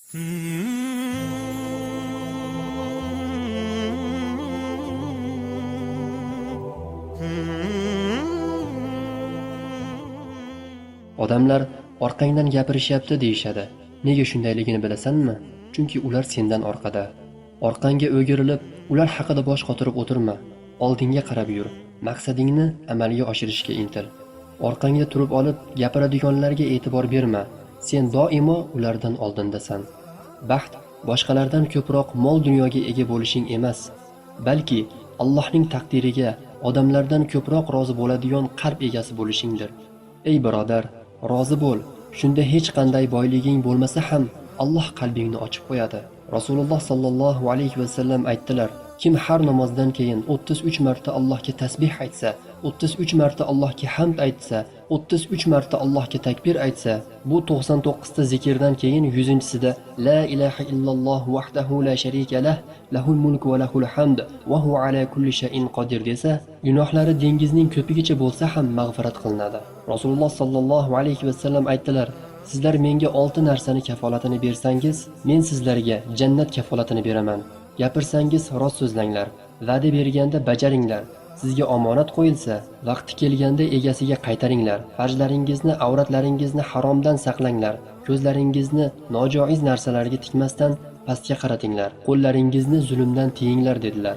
Odamlar orqangdan gapirishyapti deyishadi. Nega shundayligini bilasanmi? Chunki ular sendan orqada. Orqangga o'girilib, ular haqida bosh qotirib o'tirma. Oldinga qarab yur. Maqsadingni amalga oshirishga intil. Orqangda turib olib, gapiradiganlarga e'tibor berma. Sen doimo ulardan oldindasan. Baxt boshqalardan ko'proq mol dunyoga ega bo'lishing emas, balki Allohning taqdiriga odamlardan ko'proq rozi bo'ladigan qalb egasi bo'lishingdir. Ey birodar, rozi bo'l. Shunda hech qanday boyliging bo'lmasa ham Alloh qalbingni ochib qo'yadi. Rasululloh sallallohu alayhi va sallam aytdilar: kim har namozdan keyin 33 marta Allohga tasbih aytsa, 33 marta Allohga hamd aytsa, 33 marta Allohga takbir aytsa, bu 99 ta zikrdan keyin 100-sida la ilaha illalloh vahdahu la sharika lah, lahul mulku va lahul hamd va huva ala kulli shay'in qodir desa, gunohlari dengizning ko'pigicha bo'lsa ham mag'firat qilinadi. Rasululloh sallallohu alayhi va sallam aytdilar: sizlar menga 6 narsani kafolatini bersangiz, men sizlarga jannat kafolatini beraman. Gapirsangiz rost so'zlanglar, va'da berganda bajaringlar. Sizga omonat qo'yilsa, vaqti kelganda egasiga qaytaringlar. Farjlaringizni, avratlaringizni haromdan saqlanglar. Ko'zlaringizni nojoiz narsalarga tikmasdan pastga qaratinglar. Qo'llaringizni zulmdan tiyinglar dedilar.